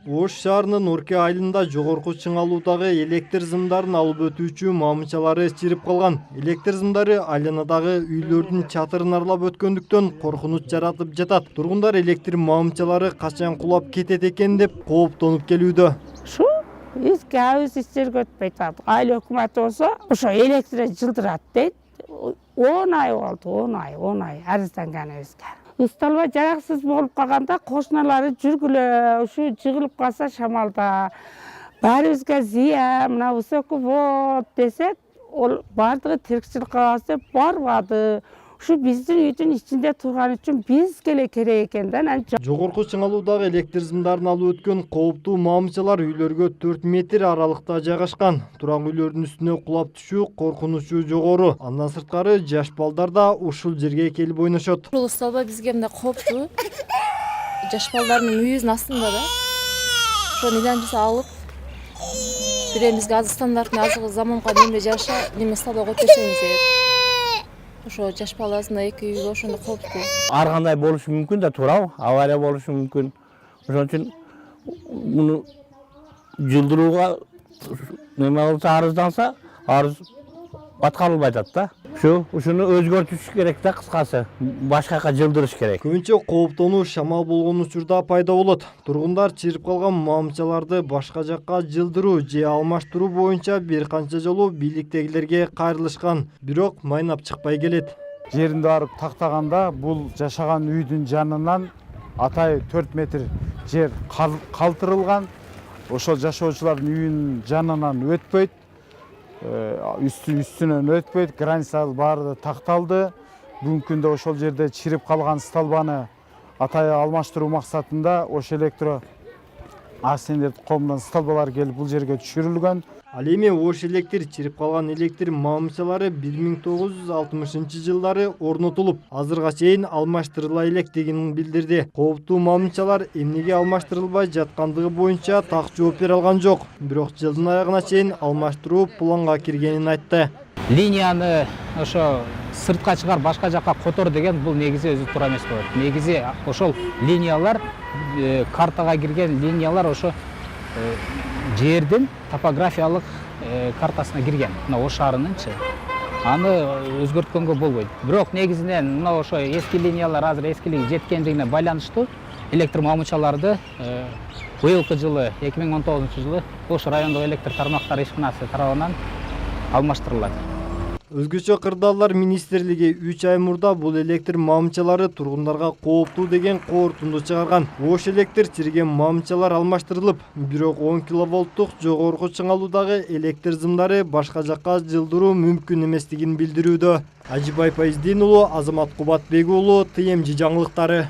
Ош шаарынын Орке айылында жогорку чыңалуудагы электр сымдарын алып өтүүчү мамычалары чирип калган. Электр сымдары айланадагы үйлөрдүн чатырын аралап өткөндүктөн коркунуч жаратып жатат. Тургундар электр мамычалары качан кулап кетет экен деп кооптонуп келүүдө. Шу эски абыз иштерге өтпөйт. Айыл өкмөтү болсо ошо электр жылдырат дейт. 10 ай болду, 10 ай арызданганыбызга. Усталбай жараксыз болуп калганда кошуналары жүргүлө, ушу жыгылып калса шамалда баарыбызга зыян, мына высокий вод десек, ол баардыгы тирикчилик кылабыз деп барбады. Ушу биздин үйдүн ичинде турган үчүн бизге эле керек экен да. Жогорку чыңалуудагы электр сымдарын алып өткөн кооптуу мамычалар үйлөргө 4 метр аралыкта жайгашкан. Турак үйлөрдүн үстүнө кулап түшүү коркунучу жогору. Андан сырткары жаш балдар да ушул жерге келип ойношот. Бул усталба бизге мындай кооптуу. Жаш балдардын үйүбүздүн астында да. Ошону иланчысы алып, биремизге азык стандарттын азыгы заманга неме жаша, неме столбо коюп берсеңиздер. Ошо жаш бала арасында эки үйгө ошондо кооптуу. Ар кандай болушу мүмкүн да, туурабы? Авария болушу мүмкүн. Ошон үчүн муну жылдырууга неме болсо арызданса, арыз аткарылбай атат да. Ушуну өзгөртүш керек да, кыскасы. Башка жака жылдырыш керек. Көбүнчө кооптонуу шамал болгон учурда пайда болот. Тургундар чирип калган мамычаларды башка жакка жылдыруу же алмаштыруу боюнча бир канча жолу бийликтегилерге кайрылышкан, бирок майнап чыкпай келет. Жеринде барып тактаганда бул жашаган үйдүн жанынан атай 4 метр жер калтырылган. Ошол жашоочулардын үйүнүн жанынан өтпөйт. Үстүнөн өтпөйт, границалар баары такталды. Бүгүнкү күндө ошол жерде чирип калган столбаны атай алмаштыруу максатында ошол электро акционерлик коомунан столбалар келип бул жерге түшүрүлгөн. Ал эми Ош электр чирип калган электр мамычалары 1960-жылдары орнотулуп, азырга чейин алмаштырыла элек дегенин билдирди. Кооптуу мамычалар эмнеге алмаштырылбай жаткандыгы боюнча так жооп бере алган жок. Бирок жылдын аягына чейин алмаштыруу планга киргенин айтты. Линияны ошо сыртка чыгар, башка жакка котор деген бул негизи өзү туура эмес болот. Негизи ошол линиялар, картага кирген линиялар ошо жердин топографиялык картасына кирген. Мына Ош шаарынынчы. Аны өзгөрткөнгө болбойт. Бирок негизинен мына ошо эски линиялар азыр эскилиги жеткендигине байланыштуу электр мамычаларды быйылкы жылы 2019-жылы Ош райондук электр тармактары ишканасы тарабынан алмаштырылат. Өзгөчө кырдаалдар министрлиги 3 ай мурда бул электр мамычалары тургундарга кооптуу деген корутунду чыгарган. Ош электр чириген мамычалар алмаштырылып, бирок 10 киловолттук жогорку чыңалуудагы электр сымдары башка жакка жылдыруу мүмкүн эместигин билдирүүдө. Ажибай Пайыздин уулу, Азамат Кубатбек уулу, ТМЖ жаңылыктары.